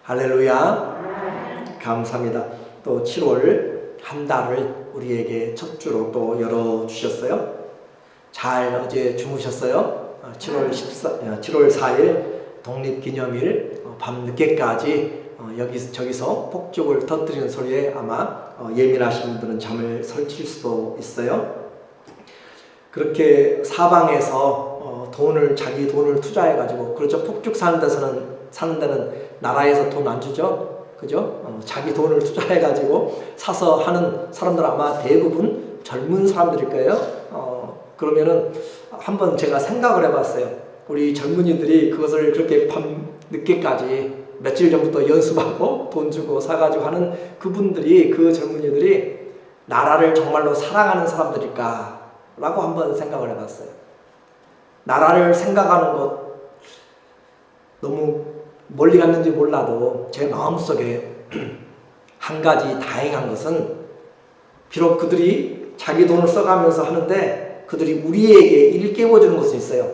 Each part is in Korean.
할렐루야. 감사합니다. 또 7월 한 달을 우리에게 첫 주로 또 열어주셨어요. 잘 어제 주무셨어요? 7월 4일 독립기념일 밤늦게까지 여기저기서 폭죽을 터뜨리는 소리에 아마 예민하신 분들은 잠을 설칠 수도 있어요. 그렇게 사방에서 자기 돈을 투자해가지고, 그렇죠. 폭죽 사는 데는 나라에서 돈 안 주죠. 그죠? 자기 돈을 투자해가지고 사서 하는 사람들은 아마 대부분 젊은 사람들일 거예요. 그러면은 한번 제가 생각을 해봤어요. 우리 젊은이들이 그것을 그렇게 밤 늦게까지 며칠 전부터 연습하고 돈 주고 사가지고 하는 그 젊은이들이 나라를 정말로 사랑하는 사람들일까? 라고 한번 생각을 해봤어요. 나라를 생각하는 것 너무 멀리 갔는지 몰라도 제 마음속에 한 가지 다행한 것은, 비록 그들이 자기 돈을 써가면서 하는데 그들이 우리에게 일깨워주는 것이 있어요.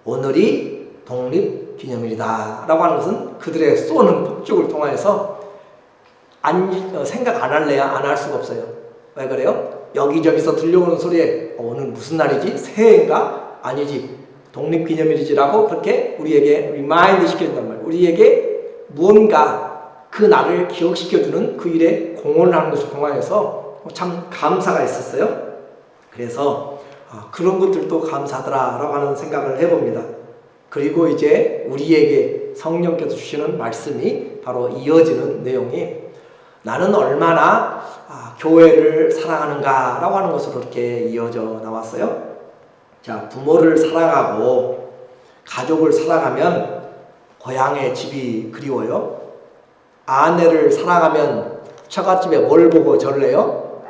오늘이 독립기념일이다 라고 하는 것은 그들의 쏘는 폭죽을 통해서 생각 안 할래야 안 할 수가 없어요. 왜 그래요? 여기저기서 들려오는 소리에 오늘 무슨 날이지? 새해인가? 아니지, 독립기념일이지라고 그렇게 우리에게 리마인드 시켜준단 말이에요. 우리에게 무언가 그 날을 기억시켜주는 그 일에 공헌을 하는 것을 통하여서 참 감사가 있었어요. 그래서 그런 것들도 감사하더라 라고 하는 생각을 해봅니다. 그리고 이제 우리에게 성령께서 주시는 말씀이 바로 이어지는 내용이, 나는 얼마나 교회를 사랑하는가 라고 하는 것으로 이렇게 이어져 나왔어요. 자, 부모를 사랑하고 가족을 사랑하면 고향의 집이 그리워요. 아내를 사랑하면 처갓집에 뭘 보고 절래요?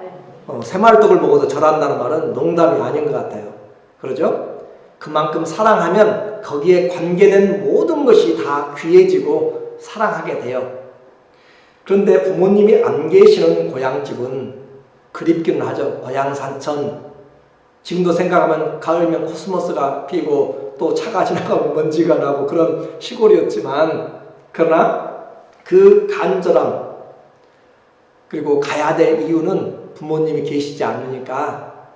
새말뚝을 보고도 절한다는 말은 농담이 아닌 것 같아요. 그러죠? 그만큼 사랑하면 거기에 관계된 모든 것이 다 귀해지고 사랑하게 돼요. 그런데 부모님이 안 계시는 고향집은 그립기는 하죠. 고향 산천. 지금도 생각하면 가을이면 코스모스가 피고 또 차가 지나가면 먼지가 나고 그런 시골이었지만, 그러나 그 간절함, 그리고 가야 될 이유는 부모님이 계시지 않으니까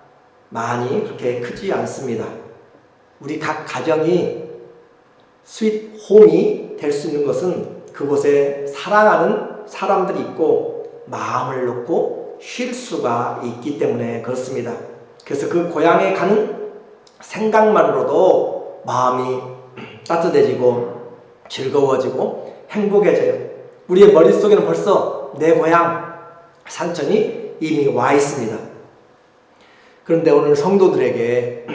많이 그렇게 크지 않습니다. 우리 각 가정이 스윗 홈이 될 수 있는 것은 그곳에 사랑하는 사람들이 있고 마음을 놓고 쉴 수가 있기 때문에 그렇습니다. 그래서 그 고향에 가는 생각만으로도 마음이 따뜻해지고 즐거워지고 행복해져요. 우리의 머릿속에는 벌써 내 고향 산천이 이미 와 있습니다. 그런데 오늘 성도들에게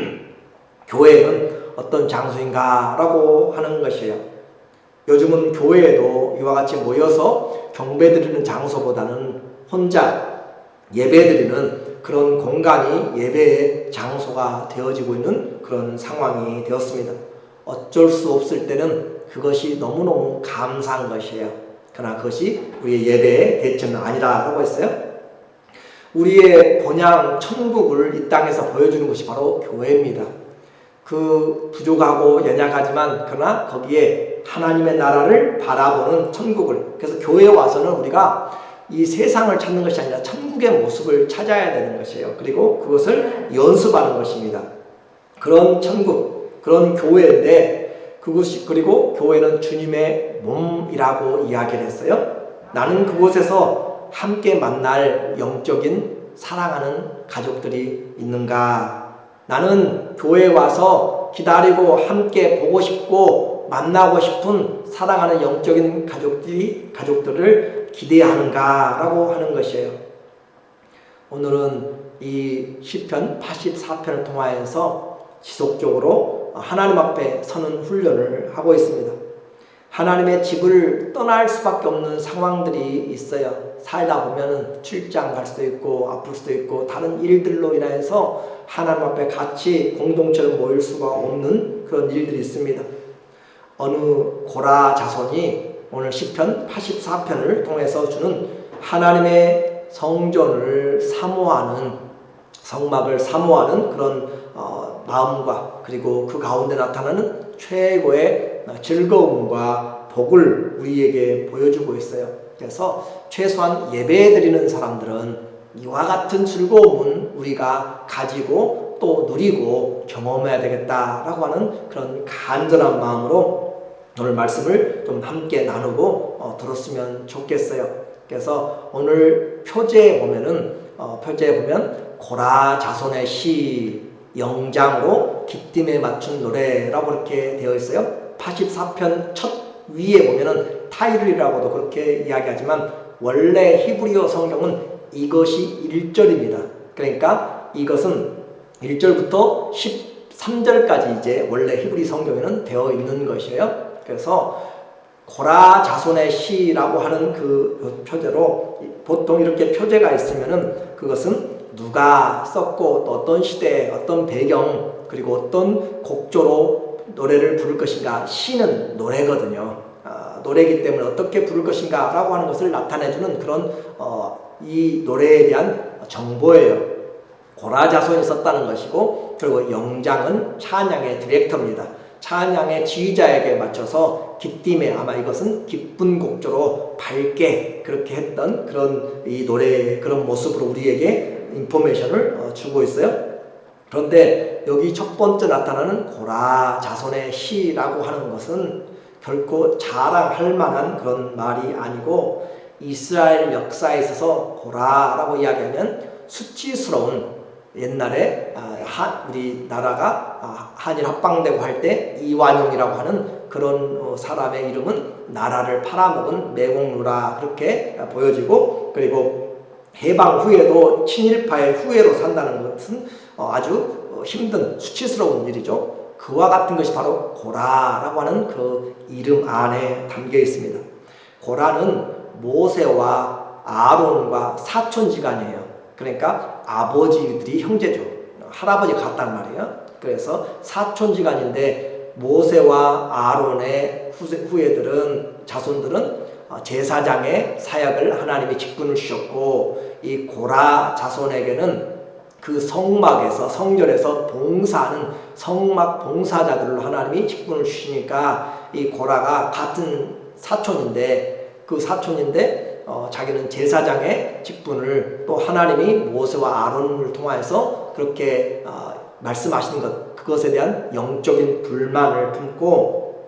교회는 어떤 장소인가 라고 하는 것이에요. 요즘은 교회에도 이와 같이 모여서 경배드리는 장소보다는 혼자 예배드리는 그런 공간이 예배의 장소가 되어지고 있는 그런 상황이 되었습니다. 어쩔 수 없을 때는 그것이 너무너무 감사한 것이에요. 그러나 그것이 우리의 예배의 대체는 아니라고 했어요. 우리의 본향 천국을 이 땅에서 보여주는 것이 바로 교회입니다. 그 부족하고 연약하지만 그러나 거기에 하나님의 나라를 바라보는 천국을, 그래서 교회에 와서는 우리가 이 세상을 찾는 것이 아니라 천국의 모습을 찾아야 되는 것이에요. 그리고 그것을 연습하는 것입니다. 그런 천국, 그런 교회인데 그리고 교회는 주님의 몸이라고 이야기를 했어요. 나는 그곳에서 함께 만날 영적인 사랑하는 가족들이 있는가? 나는 교회에 와서 기다리고 함께 보고 싶고 만나고 싶은 사랑하는 영적인 가족들을 기대하는가 라고 하는 것이에요. 오늘은 이 시편 84편을 통하여서 지속적으로 하나님 앞에 서는 훈련을 하고 있습니다. 하나님의 집을 떠날 수밖에 없는 상황들이 있어요. 살다 보면은 출장 갈 수도 있고 아플 수도 있고 다른 일들로 인해서 하나님 앞에 같이 공동체로 모일 수가 없는 그런 일들이 있습니다. 어느 고라 자손이 오늘 시편 84편을 통해서 주는 하나님의 성전을 사모하는, 성막을 사모하는 그런 마음과, 그리고 그 가운데 나타나는 최고의 즐거움과 복을 우리에게 보여주고 있어요. 그래서 최소한 예배드리는 사람들은 이와 같은 즐거움은 우리가 가지고 또 누리고 경험해야 되겠다라고 하는 그런 간절한 마음으로 오늘 말씀을 좀 함께 나누고 들었으면 좋겠어요. 그래서 오늘 표제에 보면 고라 자손의 시 영장으로 기쁨에 맞춘 노래라고 이렇게 되어 있어요. 84편 첫 위에 보면은 타이틀이라고도 그렇게 이야기하지만 원래 히브리어 성경은 이것이 1절입니다. 그러니까 이것은 1절부터 13절까지 이제 원래 히브리 성경에는 되어 있는 것이에요. 그래서 고라 자손의 시라고 하는 그 표제로 보통 이렇게 표제가 있으면은 그것은 누가 썼고 또 어떤 시대, 어떤 배경, 그리고 어떤 곡조로 노래를 부를 것인가. 시는 노래거든요. 노래이기 때문에 어떻게 부를 것인가 라고 하는 것을 나타내주는 그런 이 노래에 대한 정보예요. 고라 자손이 썼다는 것이고, 그리고 영장은 찬양의 디렉터입니다. 찬양의 지휘자에게 맞춰서 기쁨에, 아마 이것은 기쁜 곡조로 밝게 그렇게 했던 그런 이 노래의 그런 모습으로 우리에게 인포메이션을 주고 있어요. 그런데 여기 첫 번째 나타나는 고라 자손의 시라고 하는 것은 결코 자랑할 만한 그런 말이 아니고, 이스라엘 역사에 있어서 고라라고 이야기하면 수치스러운, 옛날에 우리 나라가 한일 합방되고 할 때 이완용이라고 하는 그런 사람의 이름은 나라를 팔아먹은 매국노라 그렇게 보여지고, 그리고 해방 후에도 친일파의 후예로 산다는 것은 아주 힘든 수치스러운 일이죠. 그와 같은 것이 바로 고라라고 하는 그 이름 안에 담겨 있습니다. 고라는 모세와 아론과 사촌지간이에요. 그러니까 아버지들이 형제죠. 할아버지가 같단 말이에요. 그래서 사촌지간인데 모세와 아론의 후예들은, 자손들은 제사장의 사역을 하나님이 직분을 주셨고, 이 고라 자손에게는 그 성막에서, 성전에서 봉사하는 성막 봉사자들로 하나님이 직분을 주시니까 이 고라가 같은 사촌인데, 자기는 제사장의 직분을 또 하나님이 모세와 아론을 통하여서 그렇게 말씀하시는 것, 그것에 대한 영적인 불만을 품고,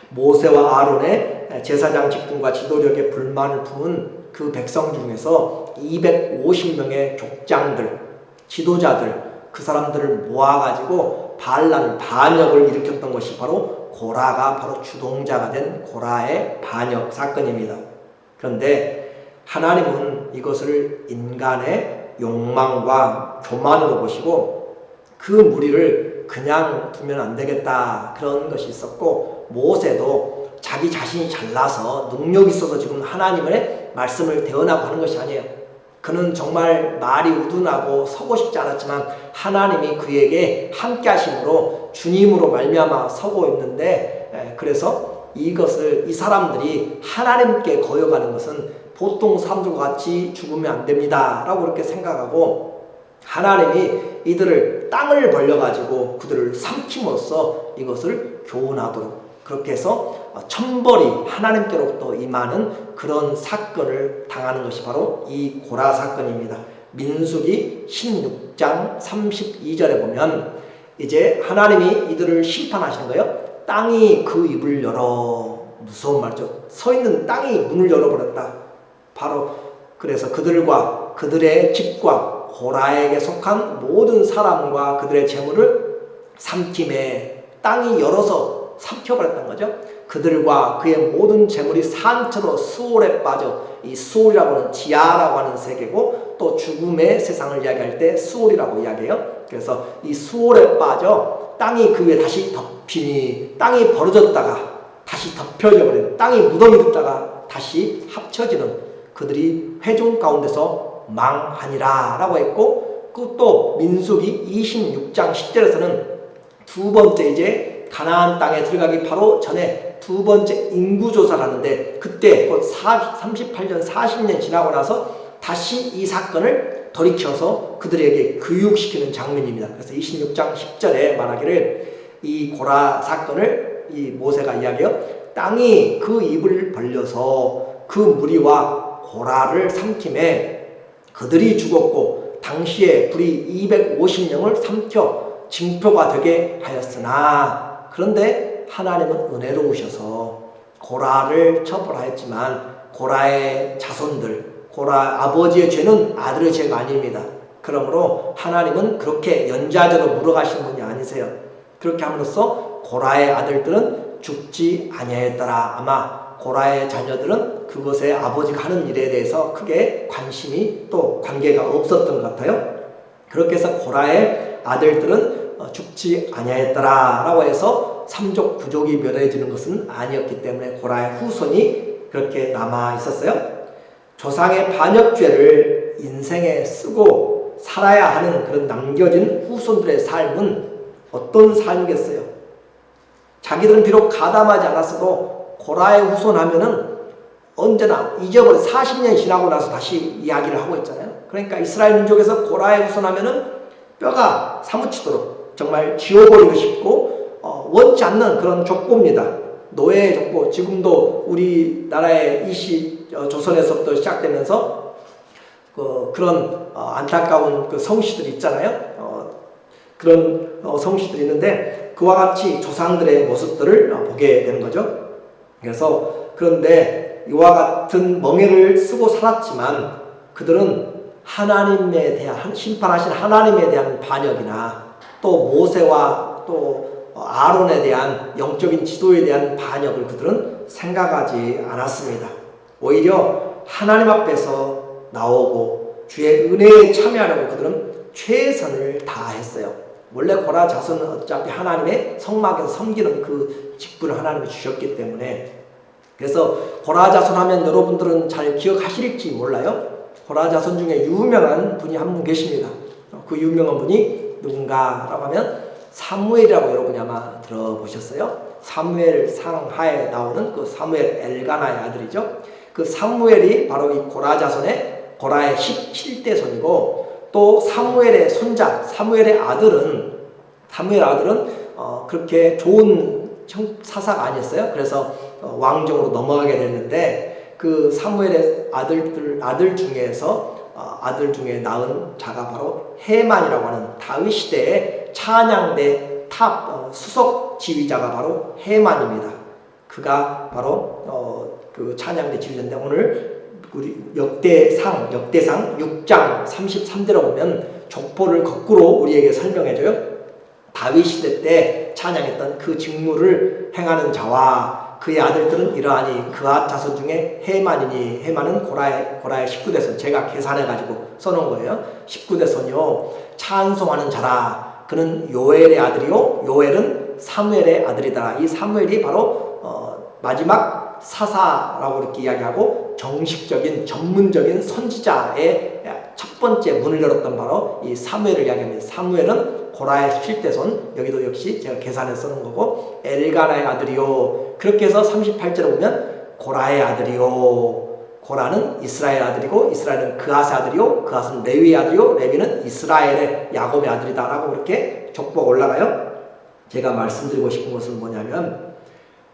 모세와 아론의 제사장 직분과 지도력에 불만을 품은 그 백성 중에서 250명의 족장들, 지도자들, 그 사람들을 모아가지고 반역을 일으켰던 것이 바로 고라가 바로 주동자가 된 고라의 반역 사건입니다. 그런데 하나님은 이것을 인간의 욕망과 교만으로 보시고 그 무리를 그냥 두면 안 되겠다, 그런 것이 있었고, 모세도 자기 자신이 잘나서 능력이 있어서 지금 하나님의 말씀을 대언하고 하는 것이 아니에요. 그는 정말 말이 우둔하고 서고 싶지 않았지만 하나님이 그에게 함께 하심으로 주님으로 말미암아 서고 있는데, 그래서 이것을, 이 사람들이 하나님께 거역하는 것은 보통 사람들과 같이 죽으면 안 됩니다 라고 그렇게 생각하고, 하나님이 이들을 땅을 벌려가지고 그들을 삼킴으로써 이것을 교훈하도록, 그렇게 해서 천벌이 하나님께로부터 임하는 그런 사건을 당하는 것이 바로 이 고라 사건입니다. 민수기 16장 32절에 보면 이제 하나님이 이들을 심판하시는 거예요. 땅이 그 입을 열어, 무서운 말이죠. 서 있는 땅이 문을 열어버렸다. 바로 그래서 그들과 그들의 집과 고라에게 속한 모든 사람과 그들의 재물을 삼킴에, 땅이 열어서 삼켜버렸던 거죠. 그들과 그의 모든 재물이 산처로 수올에 빠져, 이 수올이라고 하는 지하라고 하는 세계고, 또 죽음의 세상을 이야기할 때 수올이라고 이야기해요. 그래서 이 수올에 빠져 땅이 그 위에 다시 덮이니, 땅이 벌어졌다가 다시 덮여져 버리는, 땅이 무덤이 됐다가 다시 합쳐지는, 그들이 회중 가운데서 망하니라 라고 했고, 또 민수기 26장 10절에서는 두 번째 이제 가나안 땅에 들어가기 바로 전에 두 번째 인구조사를 하는데, 그때 곧 38년 40년 지나고 나서 다시 이 사건을 돌이켜서 그들에게 교육시키는 장면입니다. 그래서 26장 10절에 말하기를, 이 고라 사건을 이 모세가 이야기해요. 땅이 그 입을 벌려서 그 무리와 고라를 삼킴에 그들이 죽었고 당시에 불이 250명을 삼켜 징표가 되게 하였으나, 그런데 하나님은 은혜로우셔서 고라를 처벌하였지만 고라의 자손들, 고라 아버지의 죄는 아들의 죄가 아닙니다. 그러므로 하나님은 그렇게 연좌제로 물어가신 분이 아니세요. 그렇게 함으로써 고라의 아들들은 죽지 아니하였더라. 아마 고라의 자녀들은 그것에 아버지가 하는 일에 대해서 크게 관심이 또 관계가 없었던 것 같아요. 그렇게 해서 고라의 아들들은 죽지 아니하였더라 라고 해서 삼족 부족이 멸해지는 것은 아니었기 때문에 고라의 후손이 그렇게 남아 있었어요. 조상의 반역죄를 인생에 쓰고 살아야 하는 그런 남겨진 후손들의 삶은 어떤 삶이겠어요? 자기들은 비록 가담하지 않았어도 고라의 후손 하면은 언제나 잊어버려 40년 지나고 나서 다시 이야기를 하고 있잖아요. 그러니까 이스라엘 민족에서 고라의 후손 하면은 뼈가 사무치도록 정말 지워버리고 싶고 원치 않는 그런 족보입니다. 노예의 족보. 지금도 우리나라의 이시 조선에서부터 시작되면서 그런 안타까운 그 성씨들이 있잖아요. 그런 성씨들이 있는데 그와 같이 조상들의 모습들을 보게 되는 거죠. 그래서 그런데 이와 같은 멍에를 쓰고 살았지만 그들은 하나님에 대한 심판하신 하나님에 대한 반역이나 또 모세와 또 아론에 대한 영적인 지도에 대한 반역을 그들은 생각하지 않았습니다. 오히려 하나님 앞에서 나오고 주의 은혜에 참여하려고 그들은 최선을 다했어요. 원래 고라 자손은 어차피 하나님의 성막에서 섬기는 그 직분을 하나님이 주셨기 때문에. 그래서 고라 자손 하면 여러분들은 잘 기억하실지 몰라요. 고라 자손 중에 유명한 분이 한 분 계십니다. 그 유명한 분이 누군가라고 하면 사무엘이라고 여러분이 아마 들어보셨어요. 사무엘 상하에 나오는 그 사무엘 엘가나의 아들이죠. 그 사무엘이 바로 이 고라 자손의 고라의 17대 손이고, 또 사무엘의 손자 사무엘의 아들은 그렇게 좋은 사사가 아니었어요. 그래서 왕정으로 넘어가게 됐는데 그 사무엘의 아들 중에 낳은 자가 바로 헤만이라고 하는 다윗 시대의 찬양대 수석 지휘자가 바로 헤만입니다. 그가 바로 그 찬양대 지휘자인데, 오늘 우리 역대상 6장 33절에 보면 족보를 거꾸로 우리에게 설명해줘요. 다윗 시대 때 찬양했던 그 직무를 행하는 자와 그의 아들들은 이러하니 그앗 자손 중에 헤만이니, 헤만은 고라의 19대 손, 제가 계산해가지고 써놓은 거예요. 19대 손이요 찬송하는 자라. 그는 요엘의 아들이요 요엘은 사무엘의 아들이다. 이 사무엘이 바로 마지막 사사라고 이렇게 이야기하고 정식적인 전문적인 선지자의 첫 번째 문을 열었던 바로 이 사무엘을 이야기합니다. 사무엘은 고라의 17대 손, 여기도 역시 제가 계산해서 쓰는 거고, 엘가나의 아들이요. 그렇게 해서 38절에 보면 고라의 아들이요, 고라는 이스라엘 아들이고 이스라엘은 그앗의 아들이요, 그앗은 레위의 아들이요, 레위는 이스라엘의 야곱의 아들이다 라고 그렇게 족보가 올라가요. 제가 말씀드리고 싶은 것은 뭐냐면,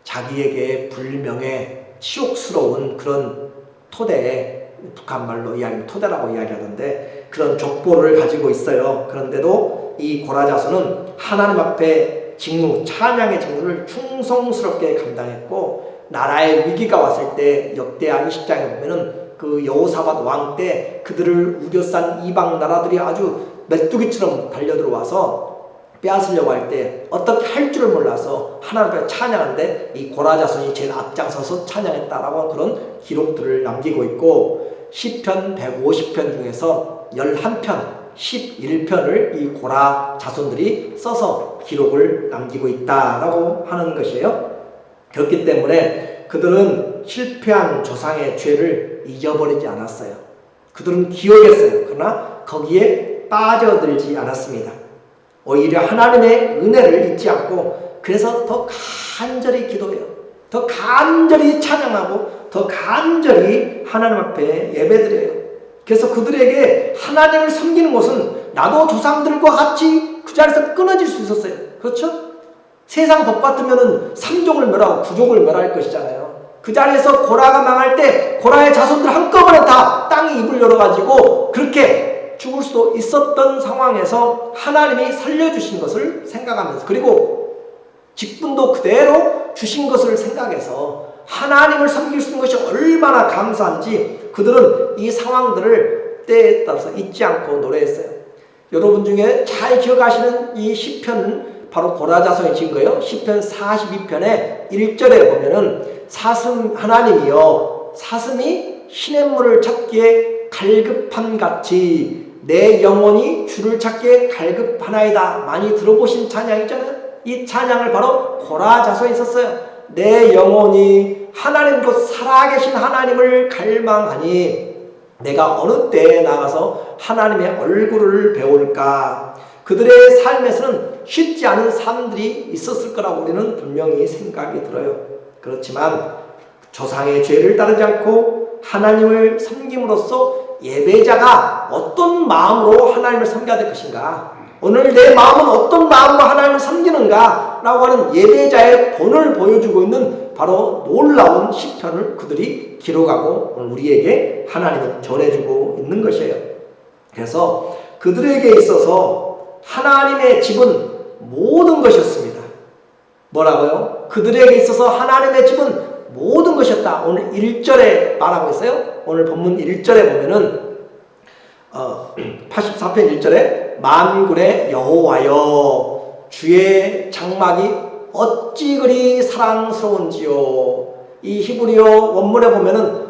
자기에게 불명예 치욕스러운 그런 토대에, 북한말로 이야기하면 토대라고 이야기하던데, 그런 족보를 가지고 있어요. 그런데도 이 고라 자손은 하나님 앞에 직무, 찬양의 직무를 충성스럽게 감당했고, 나라의 위기가 왔을 때 역대하 20장에 보면은 그 여호사밧 왕 때 그들을 우겨싼 이방 나라들이 아주 메뚜기처럼 달려들어와서 빼앗으려고 할 때 어떻게 할 줄을 몰라서 하나님 앞에 찬양하는데 이 고라 자손이 제일 앞장서서 찬양했다라고 그런 기록들을 남기고 있고, 시편 150편 중에서 11편 11편을 이 고라 자손들이 써서 기록을 남기고 있다라고 하는 것이에요. 그렇기 때문에 그들은 실패한 조상의 죄를 잊어버리지 않았어요. 그들은 기억했어요. 그러나 거기에 빠져들지 않았습니다. 오히려 하나님의 은혜를 잊지 않고, 그래서 더 간절히 기도해요. 더 간절히 찬양하고 더 간절히 하나님 앞에 예배드려요. 그래서 그들에게 하나님을 섬기는 것은 나도 조상들과 같이 그 자리에서 끊어질 수 있었어요. 그렇죠? 세상 법 같으면은 3족을 멸하고 9족을 멸할 것이잖아요. 그 자리에서 고라가 망할 때 고라의 자손들 한꺼번에 다 땅이 입을 열어가지고 그렇게 죽을 수도 있었던 상황에서 하나님이 살려주신 것을 생각하면서, 그리고 직분도 그대로 주신 것을 생각해서 하나님을 섬길 수 있는 것이 얼마나 감사한지 그들은 이 상황들을 때에 따라서 잊지 않고 노래했어요. 여러분 중에 잘 기억하시는 이 시편은 바로 고라 자손이 지은 거예요. 시편 42편의 1절에 보면은 하나님이여 사슴이 시냇물을 찾기에 갈급함 같이 내 영혼이 주를 찾기에 갈급하나이다. 많이 들어보신 찬양이잖아요. 이 찬양을 바로 고라 자손이 썼어요. 내 영혼이 하나님 곧 살아계신 하나님을 갈망하니 내가 어느 때에 나가서 하나님의 얼굴을 배울까. 그들의 삶에서는 쉽지 않은 삶들이 있었을 거라고 우리는 분명히 생각이 들어요. 그렇지만 조상의 죄를 따르지 않고 하나님을 섬김으로써 예배자가 어떤 마음으로 하나님을 섬겨야 될 것인가, 오늘 내 마음은 어떤 마음으로 하나님을 섬기는가 라고 하는 예배자의 본을 보여주고 있는 바로 놀라운 시편을 그들이 기록하고 오늘 우리에게 하나님이 전해주고 있는 것이에요. 그래서 그들에게 있어서 하나님의 집은 모든 것이었습니다. 뭐라고요? 그들에게 있어서 하나님의 집은 모든 것이었다. 오늘 1절에 말하고 있어요. 오늘 본문 1절에 보면은 84편 1절에 만군의 여호와여 주의 장막이 어찌 그리 사랑스러운지요. 이 히브리어 원문에 보면은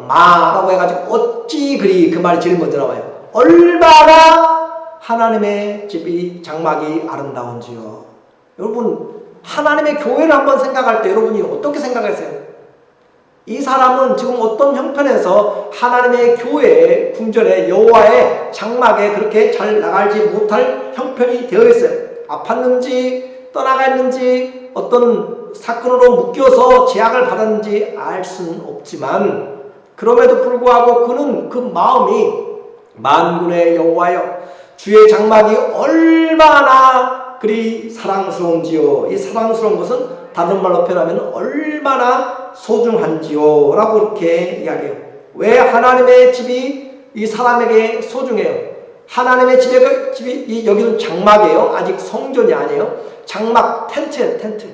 마라고 해가지고 어찌 그리, 그 말이 제일 먼저 나와요. 얼마나 하나님의 집이 장막이 아름다운지요. 여러분 하나님의 교회를 한번 생각할 때 여러분이 어떻게 생각하세요? 이 사람은 지금 어떤 형편에서 하나님의 교회의 궁전에 여호와의 장막에 그렇게 잘 나가지 못할 형편이 되어 있어요. 아팠는지 떠나가 있는지 어떤 사건으로 묶여서 제약을 받았는지 알 수는 없지만 그럼에도 불구하고 그는 그 마음이 만군의 여호와여 주의 장막이 얼마나 그리 사랑스러운지요. 이 사랑스러운 것은 다른 말로 표현하면 얼마나 소중한지요 라고 이렇게 이야기해요. 왜 하나님의 집이 이 사람에게 소중해요? 하나님의 집이 여기는 장막이에요. 아직 성전이 아니에요. 장막, 텐트예요. 텐트.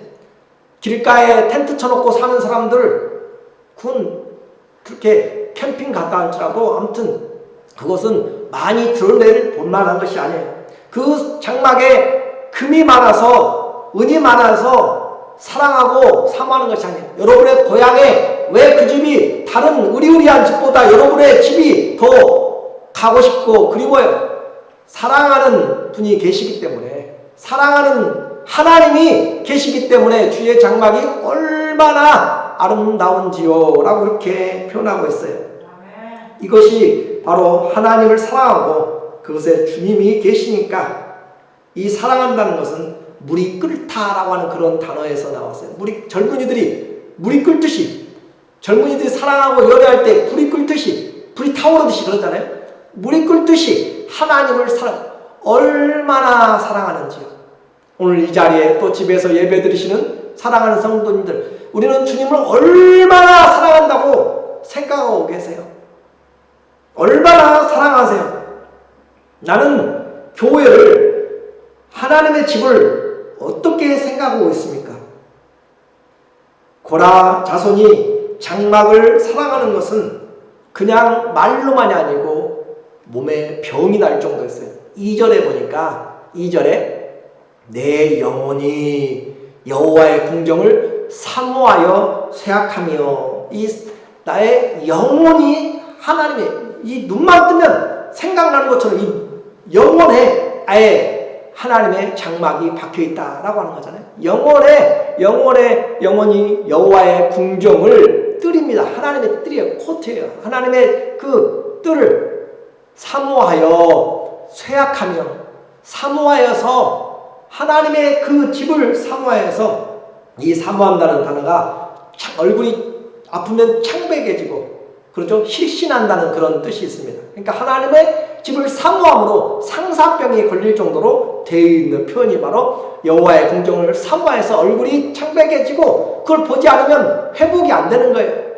길가에 텐트 쳐놓고 사는 사람들, 그건 그렇게 캠핑 갔다 할지라도 아무튼 그것은 많이 드러낼 볼만한 것이 아니에요. 그 장막에 금이 많아서 은이 많아서 사랑하고 사모하는 것이 아니에요. 여러분의 고향에 왜 그 집이 다른 으리으리한 집보다 여러분의 집이 더 가고 싶고 그리워요? 사랑하는 분이 계시기 때문에, 사랑하는 하나님이 계시기 때문에 주의 장막이 얼마나 아름다운지요 라고 이렇게 표현하고 있어요. 이것이 바로 하나님을 사랑하고 그것에 주님이 계시니까, 이 사랑한다는 것은 물이 끓다라고 하는 그런 단어에서 나왔어요. 젊은이들이 물이 끓듯이, 젊은이들이 사랑하고 열애할 때 불이 끓듯이, 불이 타오르듯이 그러잖아요. 물이 끓듯이 하나님을 얼마나 사랑하는지요. 오늘 이 자리에 또 집에서 예배 드리시는 사랑하는 성도님들, 우리는 주님을 얼마나 사랑한다고 생각하고 계세요? 얼마나 사랑하세요? 나는 교회를, 하나님의 집을 어떻게 생각하고 있습니까? 고라 자손이 장막을 사랑하는 것은 그냥 말로만이 아니고 몸에 병이 날 정도였어요. 2절에 보니까 2절에 내 영혼이 여호와의 궁정을 사모하여 쇠약하며, 나의 영혼이 하나님의, 이 눈만 뜨면 생각나는 것처럼 이 영혼에 아예 하나님의 장막이 박혀있다라고 하는 거잖아요. 영혼이 여호와의 궁정을 뜰입니다. 하나님의 뜰이에요. 코트예요. 하나님의 그 뜰을 사모하여 쇠약하며, 사모하여서 하나님의 그 집을 사모하여서, 이 사모한다는 단어가 얼굴이 아프면 창백해지고, 그렇죠? 실신한다는 그런 뜻이 있습니다. 그러니까 하나님의 집을 사모함으로 상사병이 걸릴 정도로 되어 있는 표현이 바로 여호와의 공정을 사모해서 얼굴이 창백해지고 그걸 보지 않으면 회복이 안 되는 거예요.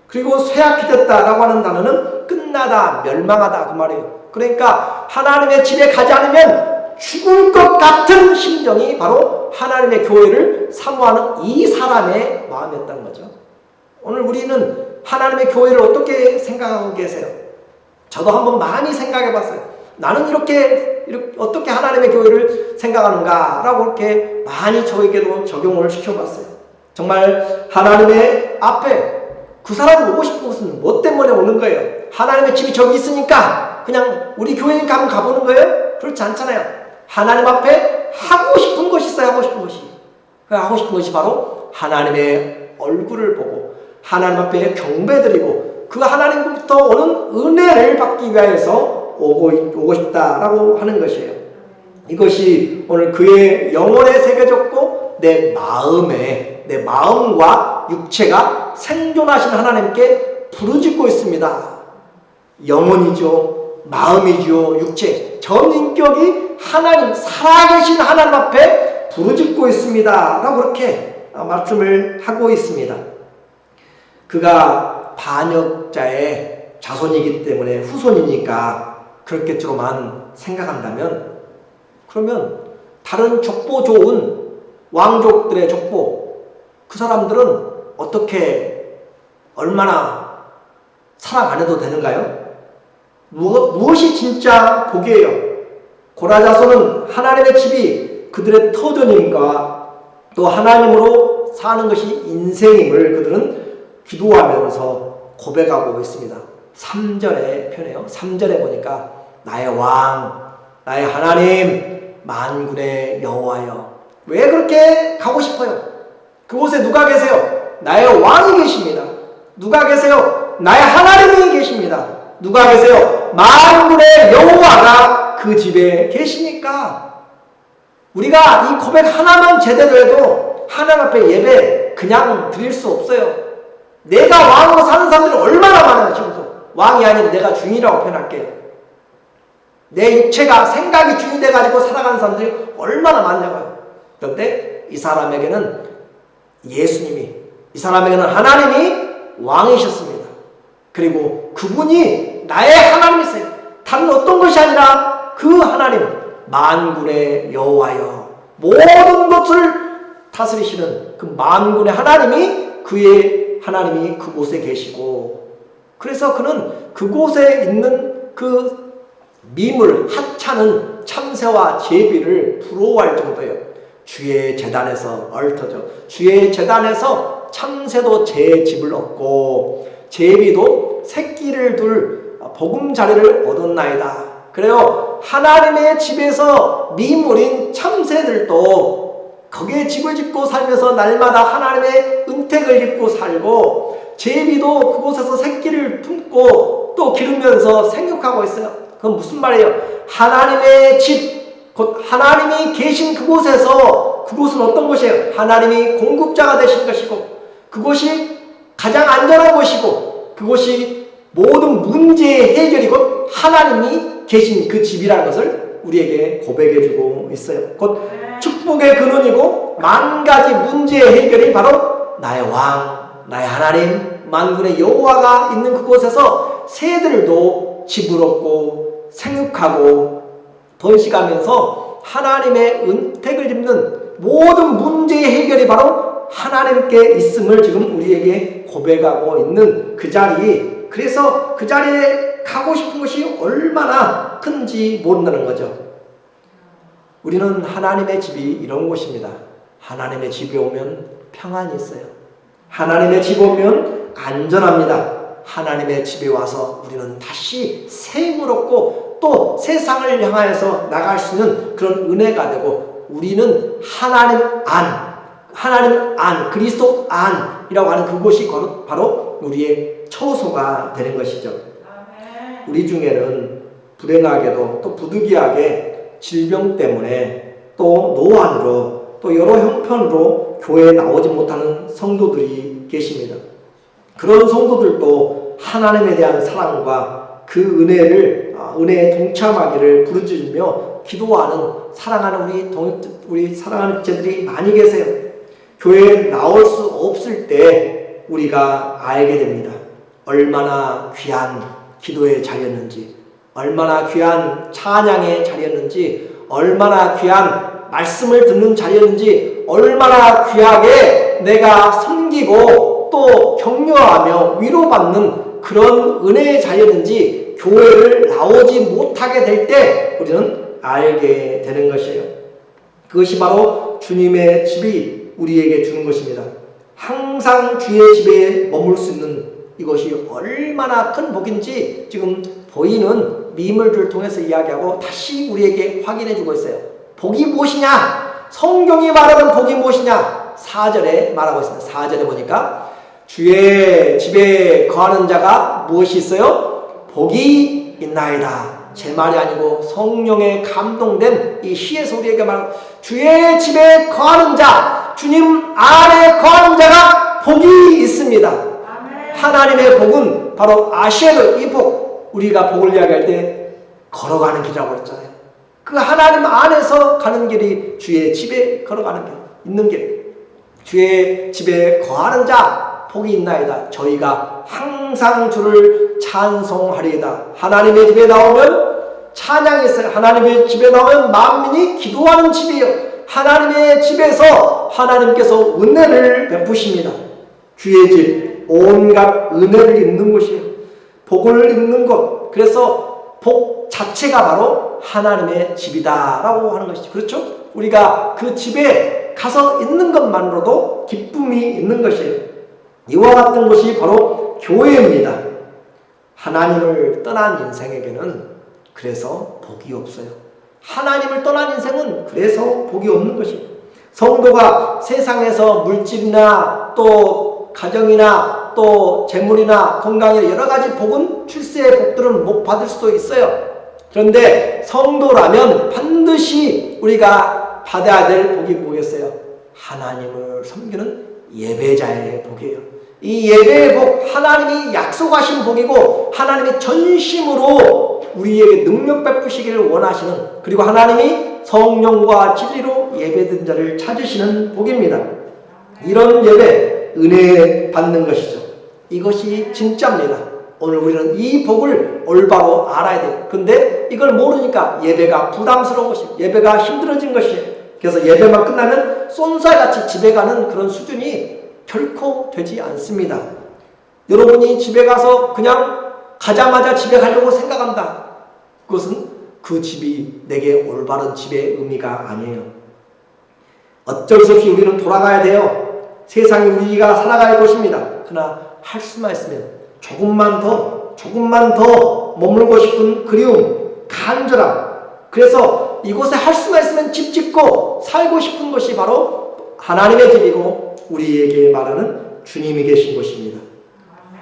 그리고 쇠약이 됐다라고 하는 단어는 끝나다, 멸망하다 그 말이에요. 그러니까 하나님의 집에 가지 않으면 죽을 것 같은 심정이 바로 하나님의 교회를 사모하는 이 사람의 마음이었다는 거죠. 오늘 우리는 하나님의 교회를 어떻게 생각하고 계세요? 저도 한번 많이 생각해 봤어요. 나는 이렇게 어떻게 하나님의 교회를 생각하는가 라고 이렇게 많이 저에게도 적용을 시켜봤어요. 정말 하나님의 앞에 그 사람이 오고 싶은 것은 뭐 때문에 오는 거예요? 하나님의 집이 저기 있으니까 그냥 우리 교회니까 한번 가보는 거예요? 그렇지 않잖아요. 하나님 앞에 하고 싶은 것이 있어요. 하고 싶은 것이. 하고 싶은 것이 바로 하나님의 얼굴을 보고 하나님 앞에 경배드리고 그 하나님부터 오는 은혜를 받기 위해서 오고 싶다라고 하는 것이에요. 이것이 오늘 그의 영혼에 새겨졌고 내 마음과 육체가 생존하신 하나님께 부르짖고 있습니다. 영혼이죠, 마음이죠, 육체, 전 인격이 하나님, 살아계신 하나님 앞에 부르짖고 있습니다 라고 그렇게 말씀을 하고 있습니다. 그가 반역자의 자손이기 때문에 후손이니까 그렇겠지만 생각한다면, 그러면 다른 족보 좋은 왕족들의 족보, 그 사람들은 어떻게 얼마나 사랑 안 해도 되는가요? 무엇이 진짜 복이에요? 고라 자손은 하나님의 집이 그들의 터전임과 또 하나님으로 사는 것이 인생임을 그들은 기도하면서 고백하고 있습니다. 3절의 표현이에요. 3절에 보니까 나의 왕, 나의 하나님, 만군의 여호와여. 왜 그렇게 가고 싶어요? 그곳에 누가 계세요? 나의 왕이 계십니다. 누가 계세요? 나의 하나님이 계십니다. 누가 계세요? 만군의 여호와가 그 집에 계시니까 우리가 이 고백 하나만 제대로 해도 하나님 앞에 예배 그냥 드릴 수 없어요. 내가 왕으로 사는 사람들이 얼마나 많아요. 지금도 왕이 아니라 내가 주인이라고 표현할게요. 내 육체가 생각이 주인이 돼가지고 살아가는 사람들이 얼마나 많냐고요. 그런데 이 사람에게는 예수님이, 이 사람에게는 하나님이 왕이셨습니다. 그리고 그분이 나의 하나님이세요. 다른 어떤 것이 아니라 그 하나님, 만군의 여호와여, 모든 것을 다스리시는 그 만군의 하나님이, 그의 하나님이 그곳에 계시고, 그래서 그는 그곳에 있는 그 미물, 하찮은 참새와 제비를 부러워할 정도예요. 주의 제단에서 얽혀져, 주의 제단에서 참새도 제 집을 얻고 제비도 새끼를 둘 보금자리를 얻었나이다. 그래요. 하나님의 집에서 미물인 참새들도 거기에 집을 짓고 살면서 날마다 하나님의 은택을 입고 살고, 제비도 그곳에서 새끼를 품고 또 기르면서 생육하고 있어요. 그건 무슨 말이에요? 하나님의 집, 곧 하나님이 계신 그곳에서, 그곳은 어떤 곳이에요? 하나님이 공급자가 되신 것이고, 그곳이 가장 안전한 곳이고, 그곳이 모든 문제의 해결이 곧 하나님이 계신 그 집이라는 것을 우리에게 고백해주고 있어요. 곧 축복의 근원이고 만 가지 문제의 해결이 바로 나의 왕, 나의 하나님, 만군의 여호와가 있는 그곳에서 새들도 집을 얻고 생육하고 번식하면서 하나님의 은택을 입는 모든 문제의 해결이 바로 하나님께 있음을 지금 우리에게 고백하고 있는 그 자리, 그래서 그 자리에 가고 싶은 것이 얼마나 큰지 모른다는 거죠. 우리는 하나님의 집이 이런 곳입니다. 하나님의 집에 오면 평안이 있어요. 하나님의 집에 오면 안전합니다. 하나님의 집에 와서 우리는 다시 샘을 얻고 또 세상을 향하여서 나갈 수 있는 그런 은혜가 되고, 우리는 하나님 안, 그리스도 안이라고 하는 그곳이 바로 우리의 처소가 되는 것이죠. 우리 중에는 불행하게도 또 부득이하게 질병 때문에 또 노안으로 또 여러 형편으로 교회에 나오지 못하는 성도들이 계십니다. 그런 성도들도 하나님에 대한 사랑과 그 은혜를 은혜에 동참하기를 부르짖으며 기도하는 사랑하는 우리 사랑하는 지체들이 많이 계세요. 교회에 나올 수 없을 때 우리가 알게 됩니다. 얼마나 귀한 기도의 자리였는지, 얼마나 귀한 찬양의 자리였는지, 얼마나 귀한 말씀을 듣는 자리였는지, 얼마나 귀하게 내가 섬기고 또 격려하며 위로받는 그런 은혜의 자리였는지 교회를 나오지 못하게 될 때 우리는 알게 되는 것이에요. 그것이 바로 주님의 집이 우리에게 주는 것입니다. 항상 주의 집에 머물 수 있는 이것이 얼마나 큰 복인지 지금 보이는 미물들을 통해서 이야기하고 다시 우리에게 확인해주고 있어요. 복이 무엇이냐? 성경이 말하는 복이 무엇이냐? 4절에 말하고 있습니다. 4절에 보니까 주의 집에 거하는 자가 무엇이 있어요? 복이 있나이다. 제 말이 아니고 성령에 감동된 이 시에서 우리에게 말하고 주의 집에 거하는 자, 주님 안에 거하는 자가 복이 있습니다. 아멘. 하나님의 복은 바로 아쉐르, 이 복, 우리가 복을 이야기할 때 걸어가는 길이라고 했잖아요. 그 하나님 안에서 가는 길이 주의 집에 걸어가는 길, 있는 길. 주의 집에 거하는 자 복이 있나이다. 저희가 항상 주를 찬송하리이다. 하나님의 집에 나오면 찬양이 있어요. 하나님의 집에 나오면 만민이 기도하는 집이에요. 하나님의 집에서 하나님께서 은혜를 베푸십니다. 주의 집, 온갖 은혜를 입는 곳이에요. 복을 입는 것. 그래서 복 자체가 바로 하나님의 집이다라고 하는 것이죠. 그렇죠? 우리가 그 집에 가서 있는 것만으로도 기쁨이 있는 것이에요. 이와 같은 것이 바로 교회입니다. 하나님을 떠난 인생에게는 그래서 복이 없어요. 하나님을 떠난 인생은 그래서 복이 없는 것입니다. 성도가 세상에서 물질이나 또 가정이나 또 재물이나 건강이나 여러 가지 복은 출세의 복들은 못 받을 수도 있어요. 그런데 성도라면 반드시 우리가 받아야 될 복이 뭐겠어요? 하나님을 섬기는 예배자의 복이에요. 이 예배의 복, 하나님이 약속하신 복이고 하나님이 전심으로 우리에게 능력 베푸시기를 원하시는, 그리고 하나님이 성령과 진리로 예배드린 자를 찾으시는 복입니다. 이런 예배, 은혜 받는 것이죠. 이것이 진짜입니다. 오늘 우리는 이 복을 올바로 알아야 돼요. 근데 이걸 모르니까 예배가 부담스러운 것이에요. 예배가 힘들어진 것이에요. 그래서 예배만 끝나면 쏜살같이 집에 가는 그런 수준이 결코 되지 않습니다. 여러분이 집에 가서 그냥 가자마자 집에 가려고 생각한다. 그것은 그 집이 내게 올바른 집의 의미가 아니에요. 어쩔 수 없이 우리는 돌아가야 돼요. 세상이 우리가 살아갈 것입니다. 그러나 할 수만 있으면 조금만 더 머물고 싶은 그리움, 간절함. 그래서 이곳에 할 수만 있으면 집 짓고 살고 싶은 것이 바로 하나님의 집이고 우리에게 말하는 주님이 계신 곳입니다.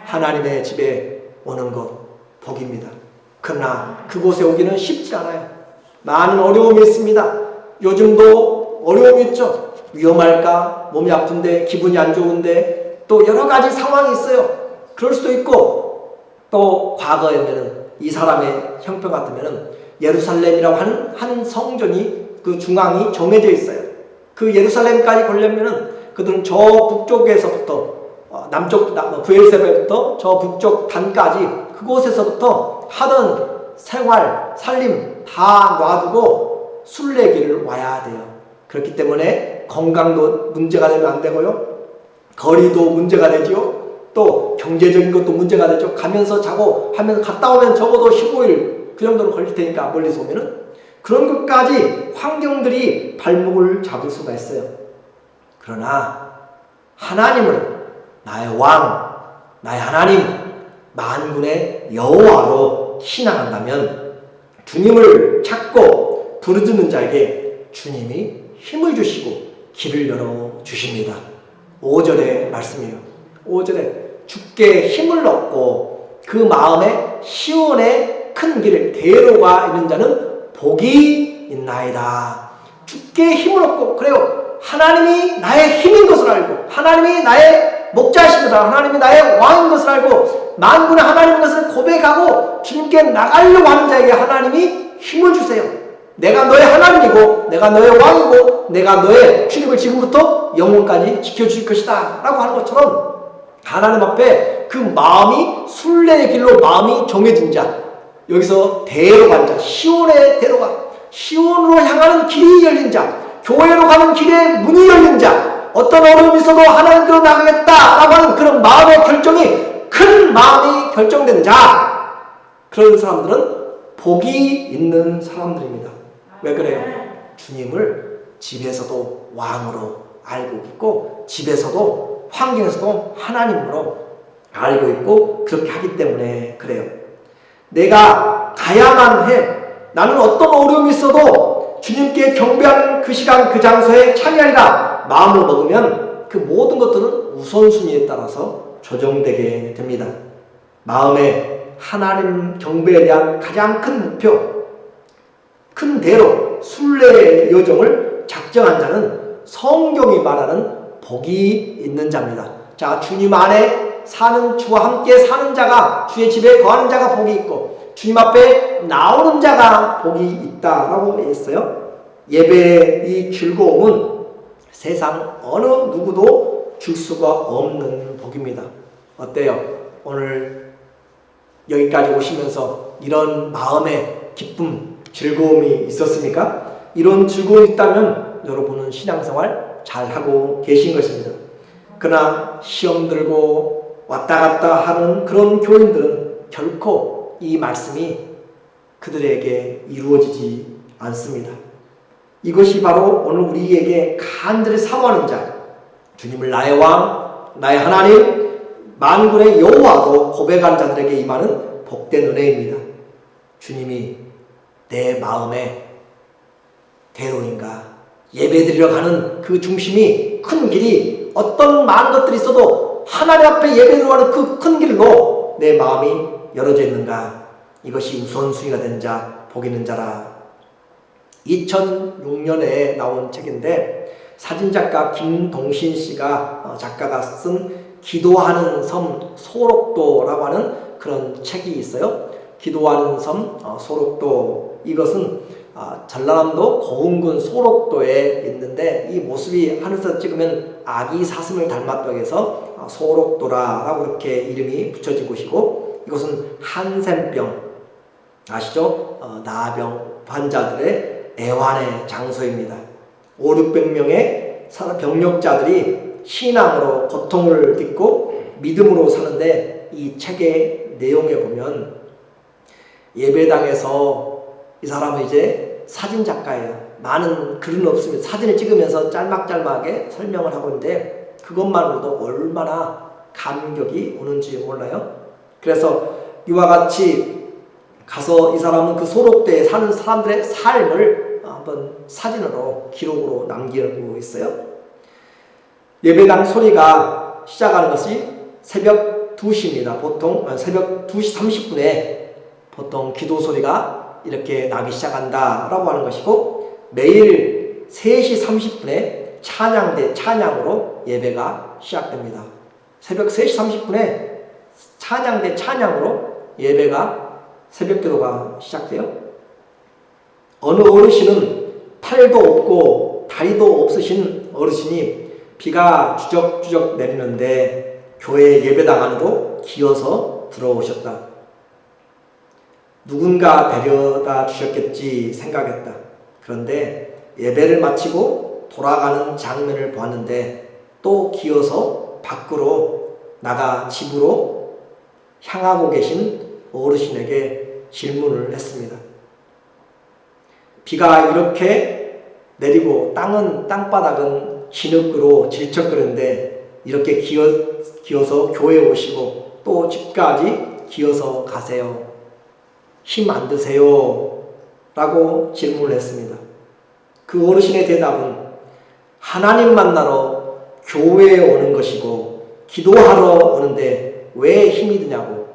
하나님의 집에 오는 것 복입니다. 그러나 그곳에 오기는 쉽지 않아요. 많은 어려움이 있습니다. 요즘도 어려움이 있죠. 위험할까? 몸이 아픈데, 기분이 안 좋은데, 또 여러 가지 상황이 있어요. 그럴 수도 있고, 또 과거에는 이 사람의 형편 같으면 예루살렘이라고 하는 한 성전이 그 중앙이 정해져 있어요. 그 예루살렘까지 가려면은 그들은 저 북쪽에서부터 남쪽 브엘세바부터 저 북쪽 단까지 그곳에서부터 하던 생활, 살림 다 놔두고 순례길을 와야 돼요. 그렇기 때문에 건강도 문제가 되면 안 되고요. 거리도 문제가 되죠. 또 경제적인 것도 문제가 되죠. 가면서 자고 하면서 갔다 오면 적어도 15일 그 정도는 걸릴 테니까 멀리서 오면은 그런 것까지 환경들이 발목을 잡을 수가 있어요. 그러나 하나님을 나의 왕, 나의 하나님, 만군의 여호와로 신앙한다면 주님을 찾고 부르짖는 자에게 주님이 힘을 주시고 길을 열어주십니다. 5절의 말씀이에요. 5절에 주께 힘을 얻고 그 마음에 시온의 큰 길을 대로가 있는 자는 복이 있나이다. 주께 힘을 얻고, 그래요. 하나님이 나의 힘인 것을 알고 하나님이 나의 목자이십니다. 하나님이 나의 왕인 것을 알고 만군의 하나님인 것을 고백하고 주님께 나가려고 하는 자에게 하나님이 힘을 주세요. 내가 너의 하나님이고 내가 너의 왕이고 내가 너의 출입을 지금부터 영원까지 지켜줄 것이다 라고 하는 것처럼 하나님 앞에 그 마음이 순례의 길로 마음이 정해진 자, 여기서 대로 간 자, 시온의 대로가 시온으로 향하는 길이 열린 자, 교회로 가는 길에 문이 열린 자, 어떤 어려움이 있어도 하나님께로 나가겠다라고 하는 그런 마음의 결정이 큰 마음이 결정된 자, 그런 사람들은 복이 있는 사람들입니다. 왜 그래요? 주님을 집에서도 왕으로 알고 있고 집에서도 환경에서도 하나님으로 알고 있고 그렇게 하기 때문에 그래요. 내가 가야만 해. 나는 어떤 어려움이 있어도 주님께 경배하는 그 시간 그 장소에 참여하리라 마음을 먹으면 그 모든 것들은 우선순위에 따라서 조정되게 됩니다. 마음에 하나님 경배에 대한 가장 큰 목표, 큰 대로 순례의 여정을 작정한 자는 성경이 말하는 복이 있는 자입니다. 자, 주님 안에 사는 주와 함께 사는 자가, 주의 집에 거하는 자가 복이 있고 주님 앞에 나오는 자가 복이 있다라고 했어요. 예배의 이 즐거움은 세상 어느 누구도 줄 수가 없는 복입니다. 어때요? 오늘 여기까지 오시면서 이런 마음의 기쁨, 즐거움이 있었습니까? 이런 즐거움이 있다면 여러분은 신앙생활 잘하고 계신 것입니다. 그러나 시험 들고 왔다 갔다 하는 그런 교인들은 결코 이 말씀이 그들에게 이루어지지 않습니다. 이것이 바로 오늘 우리에게 간절히 사모하는 자, 주님을 나의 왕, 나의 하나님, 만군의 여호와로 고백하는 자들에게 임하는 복된 은혜입니다. 주님이 내 마음의 대로인가, 예배드리러 가는 그 중심이 큰 길이 어떤 많은 것들이 있어도 하나님 앞에 예배드리러 가는 그 큰 길로 내 마음이 열어져 있는가, 이것이 우선순위가 된 자, 복 있는 자라. 2006년에 나온 책인데 사진작가 김동신 씨가 작가가 쓴 기도하는 섬 소록도라고 하는 그런 책이 있어요. 기도하는 섬 소록도, 이것은 전라남도 고흥군 소록도에 있는데 이 모습이 하늘에서 찍으면 아기 사슴을 닮았다고 해서 소록도라고 이렇게 이름이 붙여진 곳이고, 이것은 한센병 아시죠? 나병 환자들의 애환의 장소입니다. 500~600명의 병력자들이 신앙으로 고통을 딛고 믿음으로 사는데, 이 책의 내용에 보면 예배당에서 이 사람은 이제 사진작가예요. 많은 글은 없습니다. 사진을 찍으면서 짤막짤막하게 설명을 하고 있는데 그것만으로도 얼마나 감격이 오는지 몰라요. 그래서 이와 같이 가서 이 사람은 그 소록도에 사는 사람들의 삶을 한번 사진으로 기록으로 남기고 있어요. 예배당 소리가 시작하는 것이 새벽 2시입니다. 보통 새벽 2시 30분에 보통 기도 소리가 이렇게 나기 시작한다 라고 하는 것이고, 매일 3시 30분에 찬양대 찬양으로 예배가 시작됩니다. 새벽 3시 30분에 찬양대 찬양으로 예배가 새벽 기도가 시작돼요. 어느 어르신은 팔도 없고 다리도 없으신 어르신이 비가 주적주적 내리는데 교회 예배당 안으로 기어서 들어오셨다. 누군가 데려다 주셨겠지 생각했다. 그런데 예배를 마치고 돌아가는 장면을 보았는데 또 기어서 밖으로 나가 집으로 향하고 계신 어르신에게 질문을 했습니다. 비가 이렇게 내리고 땅바닥은 진흙으로 질척거리는데 이렇게 기어서 교회에 오시고 또 집까지 기어서 가세요. 힘 안 드세요? 라고 질문을 했습니다. 그 어르신의 대답은 하나님 만나러 교회에 오는 것이고 기도하러 오는데 왜 힘이 드냐고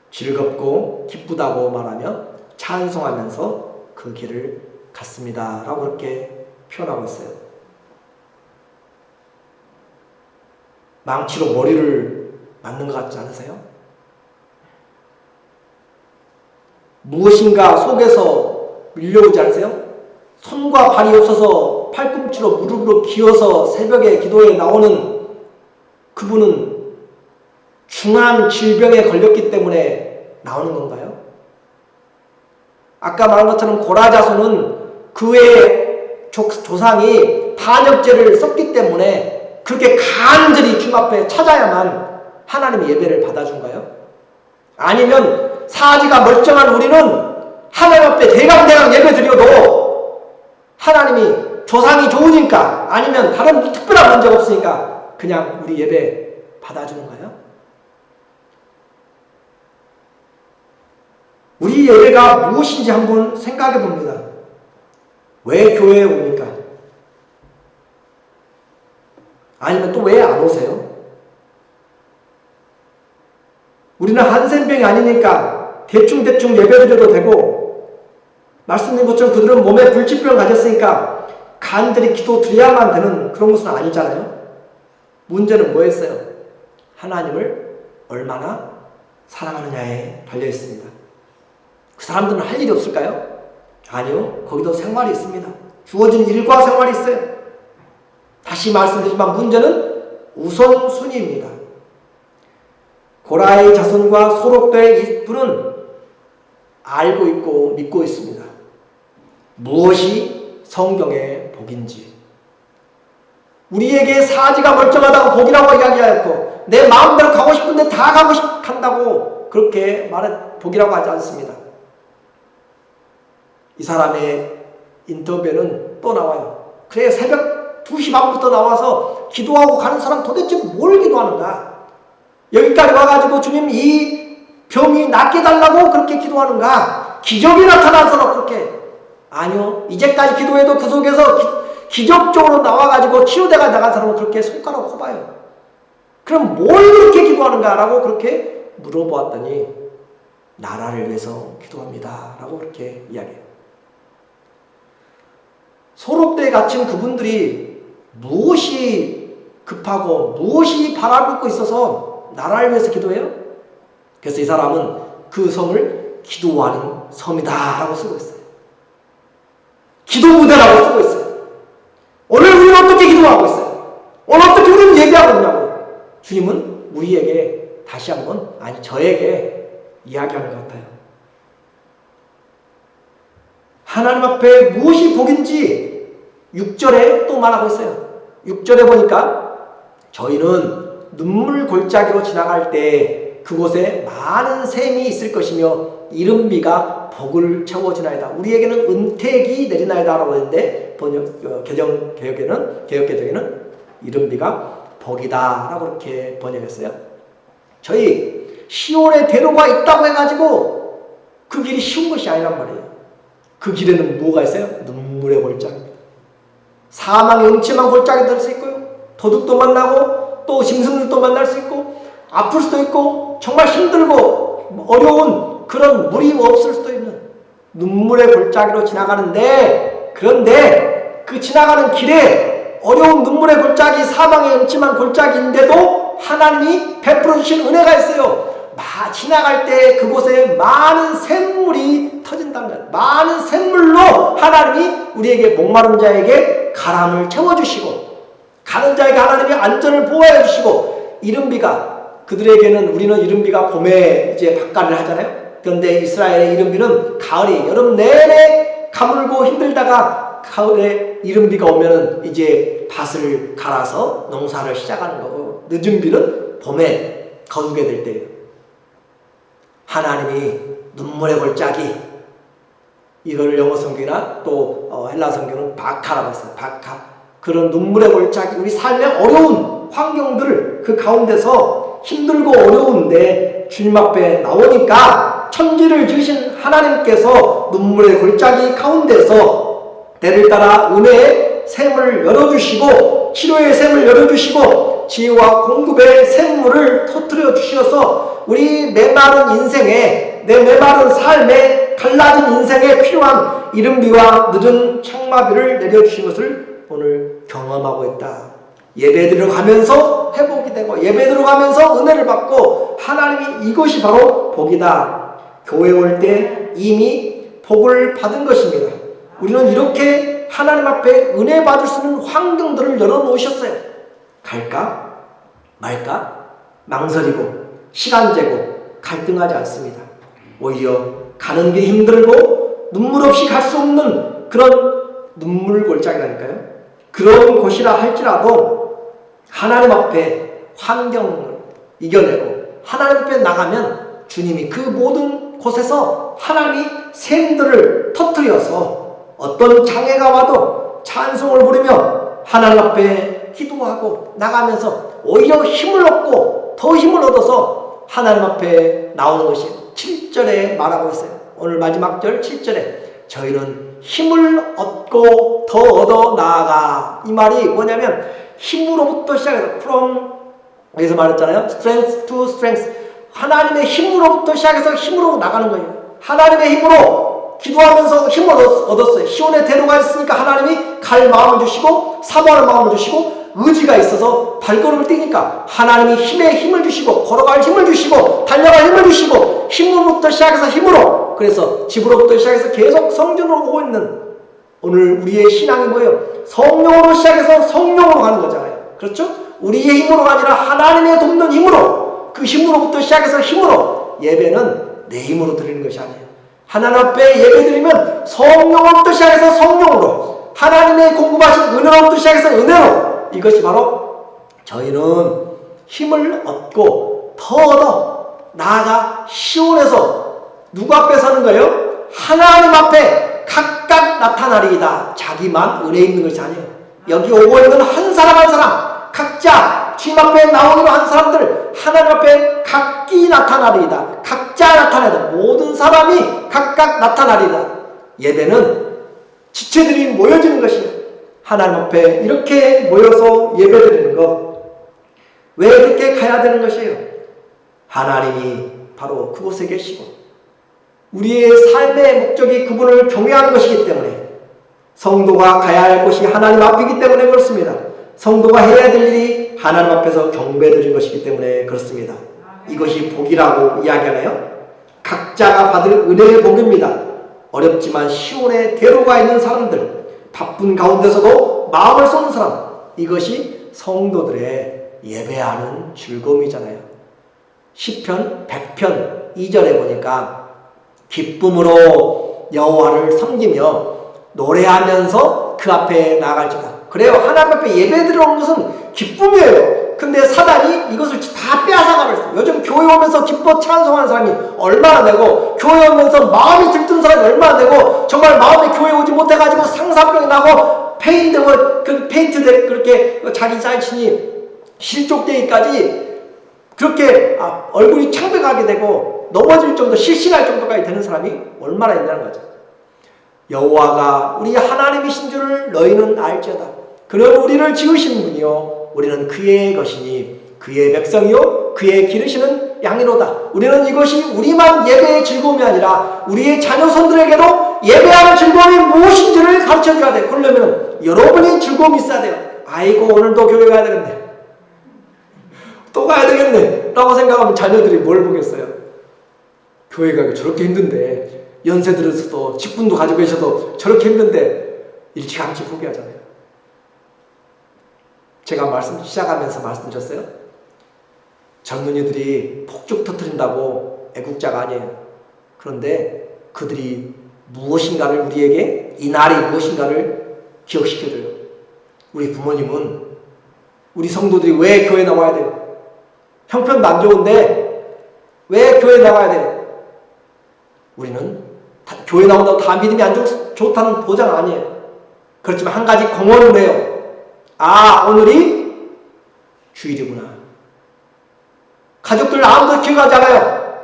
즐겁고 기쁘다고 말하며 찬송하면서 그 길을 갔습니다 라고 그렇게 표현하고 있어요. 망치로 머리를 맞는 것 같지 않으세요? 무엇인가 속에서 밀려오지 않으세요? 손과 발이 없어서 팔꿈치로 무릎으로 기어서 새벽에 기도에 나오는 그분은 중한 질병에 걸렸기 때문에 나오는 건가요? 아까 말한 것처럼 고라자손은 그의 조상이 반역죄를 썼기 때문에 그렇게 간절히 주님 앞에 찾아야만 하나님의 예배를 받아준가요? 아니면 사지가 멀쩡한 우리는 하나님 앞에 대강대강 예배 드려도 하나님이 조상이 좋으니까 아니면 다른 특별한 문제가 없으니까 그냥 우리 예배 받아주는가요? 우리 예배가 무엇인지 한번 생각해 봅니다. 왜 교회에 옵니까? 아니면 또 왜 안 오세요? 우리는 한센병이 아니니까 대충 예배드려도 되고, 말씀드린 것처럼 그들은 몸에 불치병을 가졌으니까 간절히 기도 드려야만 되는 그런 것은 아니잖아요. 문제는 뭐였어요? 하나님을 얼마나 사랑하느냐에 달려 있습니다. 그 사람들은 할 일이 없을까요? 아니요. 거기도 생활이 있습니다. 주어진 일과 생활이 있어요. 다시 말씀드리지만 문제는 우선순위입니다. 고라의 자손과 소록도의 분은 알고 있고 믿고 있습니다. 무엇이 성경의 복인지. 우리에게 사지가 멀쩡하다고 복이라고 이야기하였고 내 마음대로 가고 싶은데 다 간다고 그렇게 복이라고 하지 않습니다. 이 사람의 인터뷰는 또 나와요. 그래 새벽 2시 반부터 나와서 기도하고 가는 사람 도대체 뭘 기도하는가? 여기까지 와가지고 주님 이 병이 낫게 달라고 그렇게 기도하는가? 기적이 나타나서 그렇게. 아니요. 이제까지 기도해도 그 속에서 기적적으로 나와가지고 치유대가 나간 사람은 그렇게 손가락 꼽아요. 그럼 뭘 그렇게 기도하는가? 라고 그렇게 물어보았더니 나라를 위해서 기도합니다. 라고 그렇게 이야기해요. 소록대에 갇힌 그분들이 무엇이 급하고 무엇이 바라고 있어서 나라를 위해서 기도해요? 그래서 이 사람은 그 성을 기도하는 섬이다 라고 쓰고 있어요. 기도 무대라고 쓰고 있어요. 오늘 우리는 어떻게 기도하고 있어요? 오늘 어떻게 우리는 예배하고 있냐고. 주님은 우리에게 다시 한번, 아니 저에게 이야기하는 것 같아요. 하나님 앞에 무엇이 복인지 6절에 또 말하고 있어요. 6절에 보니까 저희는 눈물 골짜기로 지나갈 때 그곳에 많은 샘이 있을 것이며 이른 비가 복을 채워주나이다. 우리에게는 은택이 내리나이다 라고 했는데 개역개정에는 이른 비가 복이다 라고 이렇게 번역했어요. 저희 시온의 대로가 있다고 해가지고 그 길이 쉬운 것이 아니란 말이에요. 그 길에는 뭐가 있어요? 눈물의 골짜기입니다. 사망의 음침한 골짜기도 될 수 있고요. 도둑도 만나고 또 짐승들도 만날 수 있고 아플 수도 있고 정말 힘들고 어려운 그런 물이 없을 수도 있는 눈물의 골짜기로 지나가는데, 그런데 그 지나가는 길에 어려운 눈물의 골짜기, 사망의 음침한 골짜기인데도 하나님이 베풀어 주신 은혜가 있어요. 지나갈 때 그곳에 많은 샘물이 터진다는 거예요. 많은 샘물로 하나님이 우리에게 목마른 자에게 가람을 채워주시고 가는 자에게 하나님이 안전을 보호해 주시고 이른 비가, 그들에게는 우리는 이른 비가 봄에 이제 밭갈이를 하잖아요. 그런데 이스라엘의 이른 비는 가을이 여름 내내 가물고 힘들다가 가을에 이른 비가 오면은 이제 밭을 갈아서 농사를 시작하는 거고, 늦은 비는 봄에 거두게 될 때예요. 하나님이 눈물의 골짜기, 이걸 영어 성경이나 또 헬라 성경은 바카라고 했어요. 바카. 그런 눈물의 골짜기, 우리 삶의 어려운 환경들을 그 가운데서 힘들고 어려운데 주님 앞에 나오니까 천지를 지으신 하나님께서 눈물의 골짜기 가운데서 때를 따라 은혜의 샘을 열어주시고 치료의 샘을 열어주시고 지혜와 공급의 샘물을 터뜨려 주셔서 우리 메마른 인생에, 내 메마른 삶에, 갈라진 인생에 필요한 이른 비와 늦은 창마비를 내려주신 것을 오늘 경험하고 있다. 예배 들어가면서 회복이 되고 예배 들어가면서 은혜를 받고 하나님이 이것이 바로 복이다. 교회 올 때 이미 복을 받은 것입니다. 우리는 이렇게 하나님 앞에 은혜 받을 수 있는 환경들을 열어놓으셨어요. 갈까 말까 망설이고 시간 재고 갈등하지 않습니다. 오히려 가는 게 힘들고 눈물 없이 갈 수 없는 그런 눈물 골짜기라니까요. 그런 곳이라 할지라도 하나님 앞에 환경을 이겨내고 하나님 앞에 나가면 주님이 그 모든 곳에서 하나님이 샘들을 터뜨려서 어떤 장애가 와도 찬송을 부르며 하나님 앞에 기도하고 나가면서 오히려 힘을 얻고 더 힘을 얻어서 하나님 앞에 나오는 것이 7절에 말하고 있어요. 오늘 마지막 절 7절에 저희는 힘을 얻고 더 얻어 나아가. 이 말이 뭐냐면 힘으로부터 시작해서 from 여기서 말했잖아요. strength to strength. 하나님의 힘으로부터 시작해서 힘으로 나가는 거예요. 하나님의 힘으로 기도하면서 힘을 얻었어요. 시온에 데려가 있으니까 하나님이 갈 마음을 주시고 사모하는 마음을 주시고 의지가 있어서 발걸음을 뛰니까 하나님이 힘을 주시고 걸어갈 힘을 주시고 달려갈 힘을 주시고 힘으로부터 시작해서 힘으로, 그래서 집으로부터 시작해서 계속 성전으로 오고 있는 오늘 우리의 신앙이 뭐예요? 성령으로 시작해서 성령으로 가는 거잖아요. 그렇죠? 우리의 힘으로가 아니라 하나님의 돕는 힘으로, 그 힘으로부터 시작해서 힘으로. 예배는 내 힘으로 드리는 것이 아니에요. 하나님 앞에 예배 드리면 성령으로부터 시작해서 성령으로, 하나님의 공급하신 은혜로부터 시작해서 은혜로. 이것이 바로 저희는 힘을 얻고 더 얻어 나아가 시온에서 누구 앞에 서는 거예요? 하나님 앞에 각각 나타나리이다. 자기만 은혜 있는 것이 아니에요. 여기 오고 있는 한 사람 한 사람 각자 주님 앞에 나오기로 한 사람들 하나님 앞에 각기 나타나리이다. 각자 나타내다. 모든 사람이 각각 나타나리이다. 예배는 지체들이 모여지는 것이에요. 하나님 앞에 이렇게 모여서 예배드리는 것. 왜 그렇게 가야 되는 것이에요? 하나님이 바로 그곳에 계시고 우리의 삶의 목적이 그분을 경외하는 것이기 때문에, 성도가 가야 할 곳이 하나님 앞이기 때문에 그렇습니다. 성도가 해야 될 일이 하나님 앞에서 경배드리는 것이기 때문에 그렇습니다. 이것이 복이라고 이야기하나요? 각자가 받을 은혜의 복입니다. 어렵지만 시온에 데려가 있는 사람들, 바쁜 가운데서도 마음을 쏟는 사람, 이것이 성도들의 예배하는 즐거움이잖아요. 시편 100편 2절에 보니까 기쁨으로 여호와를 섬기며 노래하면서 그 앞에 나아갈지다. 그래요. 하나님 앞에 예배 드리는 것은 기쁨이에요. 근데 사단이 이것을 다 빼앗아가버렸어요. 요즘 교회 오면서 기뻐 찬송하는 사람이 얼마나 되고, 교회 오면서 마음이 들뜬 사람이 얼마나 되고, 정말 마음에 교회 오지 못해가지고 상사병이 나고 페인되고 그 페인트되 그렇게 자기 자신이 실족되기까지 그렇게 얼굴이 창백하게 되고 넘어질 정도, 실신할 정도까지 되는 사람이 얼마나 있냐는 거죠. 여호와가 우리 하나님이신 줄을 너희는 알지어다. 그는 우리를 지으신 분이요 우리는 그의 것이니 그의 백성이요 그의 기르시는 양이로다. 우리는 이것이 우리만 예배의 즐거움이 아니라 우리의 자녀손들에게도 예배하는 즐거움이 무엇인지를 가르쳐줘야 돼. 그러려면 여러분이 즐거움이 있어야 돼요. 아이고 오늘도 교회 가야 되겠네, 또 가야 되겠네 라고 생각하면 자녀들이 뭘 보겠어요? 교회 가기 저렇게 힘든데, 연세 들어서도 직분도 가지고 계셔도 저렇게 힘든데 일찌감치 포기하잖아요. 제가 시작하면서 말씀드렸어요. 젊은이들이 폭죽 터뜨린다고 애국자가 아니에요. 그런데 그들이 무엇인가를 우리에게, 이 날이 무엇인가를 기억시켜줘요. 우리 부모님은 우리 성도들이 왜 교회 나와야 돼요? 형편도 안 좋은데 왜 교회 나와야 돼요? 우리는 교회 나온다고 다 믿음이 안 좋다는 보장 아니에요. 그렇지만 한 가지 공헌을 해요. 오늘이 주일이구나. 가족들 아무도 기억하지 않아요.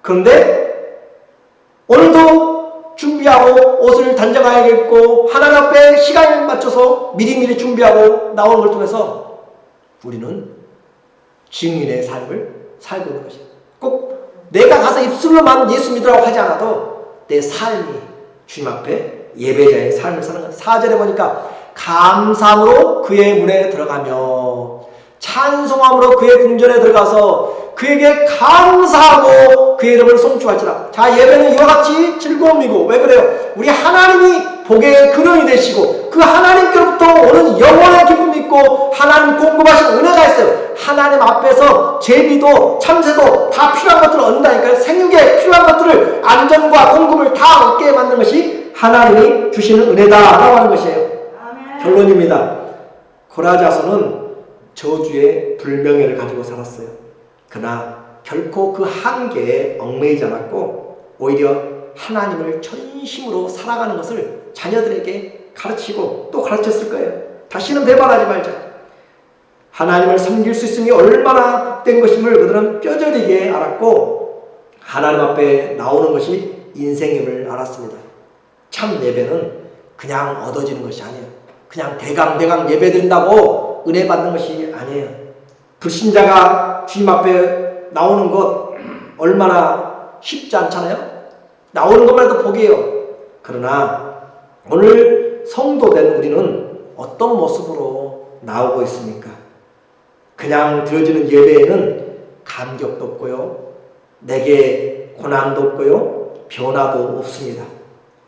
그런데 오늘도 준비하고 옷을 단정하야겠고 하나님 앞에 시간을 맞춰서 미리미리 준비하고 나오는 걸 통해서 우리는 증인의 삶을 살고 있는 것이에요. 꼭 내가 가서 입술로만 예수 믿으라고 하지 않아도 내 삶이 주님 앞에 예배자의 삶을 사는 거예요. 4절에 보니까 감사함으로 그의 문에 들어가며 찬송함으로 그의 궁전에 들어가서 그에게 감사하고 그의 이름을 송축할지라. 자, 예배는 이와 같이 즐거움이고, 왜 그래요? 우리 하나님이 복의 근원이 되시고 그 하나님께로부터 오는 영원의 기쁨이 있고 하나님 공급하신 은혜가 있어요. 하나님 앞에서 제비도 참새도 다 필요한 것들을 얻는다니까요. 생육에 필요한 것들을 안전과 공급을 다 얻게 만든 것이 하나님이 주시는 은혜다라고 하는 것이에요. 결론입니다. 고라자손은 저주의 불명예를 가지고 살았어요. 그러나 결코 그 한계에 얽매이지 않았고 오히려 하나님을 전심으로 살아가는 것을 자녀들에게 가르치고 또 가르쳤을 거예요. 다시는 배반하지 말자. 하나님을 섬길 수 있음이 얼마나 복된 것임을 그들은 뼈저리게 알았고 하나님 앞에 나오는 것이 인생임을 알았습니다. 참 예배는 그냥 얻어지는 것이 아니에요. 그냥 대강 예배드린다고 은혜 받는 것이 아니에요. 불신자가 주님 앞에 나오는 것 얼마나 쉽지 않잖아요. 나오는 것만 해도 복이에요. 그러나 오늘 성도된 우리는 어떤 모습으로 나오고 있습니까? 그냥 드려지는 예배에는 감격도 없고요, 내게 고난도 없고요, 변화도 없습니다.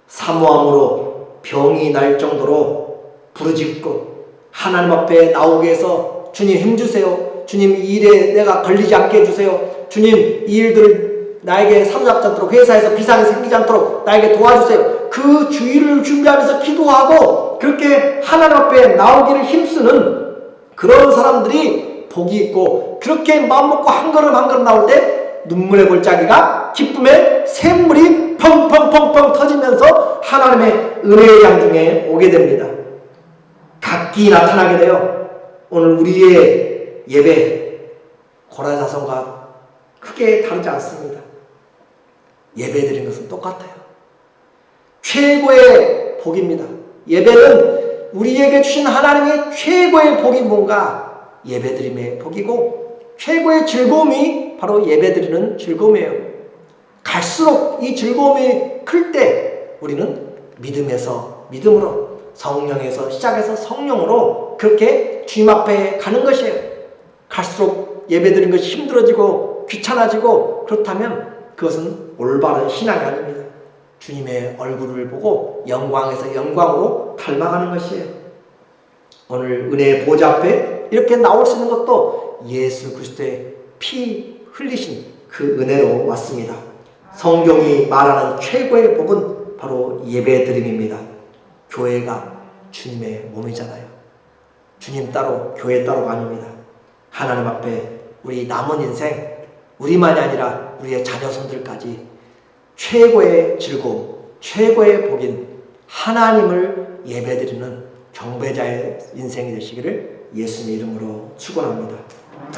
사모함으로 병이 날 정도로 부르짖고 하나님 앞에 나오게 해서 주님 힘주세요. 주님 이 일에 내가 걸리지 않게 해주세요. 주님 이 일들을 나에게 사로잡지 않도록, 회사에서 비상이 생기지 않도록 나에게 도와주세요. 그 주의를 준비하면서 기도하고 그렇게 하나님 앞에 나오기를 힘쓰는 그런 사람들이 복이 있고, 그렇게 마음 먹고 한 걸음 한 걸음 나올 때 눈물의 골짜기가 기쁨의 샘물이 펑펑펑펑 터지면서 하나님의 은혜의 양중에 오게 됩니다. 각기 나타나게 돼요. 오늘 우리의 예배 고라자손과 크게 다르지 않습니다. 예배드린 것은 똑같아요. 최고의 복입니다. 예배는 우리에게 주신 하나님의 최고의 복이 뭔가? 예배드림의 복이고, 최고의 즐거움이 바로 예배드리는 즐거움이에요. 갈수록 이 즐거움이 클 때 우리는 믿음에서 믿음으로, 성령에서 시작해서 성령으로 그렇게 주님 앞에 가는 것이에요. 갈수록 예배드리는 것이 힘들어지고 귀찮아지고 그렇다면 그것은 올바른 신앙이 아닙니다. 주님의 얼굴을 보고 영광에서 영광으로 닮아가는 것이에요. 오늘 은혜의 보좌 앞에 이렇게 나올 수 있는 것도 예수 그리스도의 피 흘리신 그 은혜로 왔습니다. 성경이 말하는 최고의 복은 바로 예배드림입니다. 교회가 주님의 몸이잖아요. 주님 따로 교회 따로가 아닙니다. 하나님 앞에 우리 남은 인생, 우리만이 아니라 우리의 자녀손들까지 최고의 즐거움, 최고의 복인 하나님을 예배드리는 경배자의 인생이 되시기를 예수님 이름으로 축원합니다.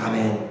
아멘.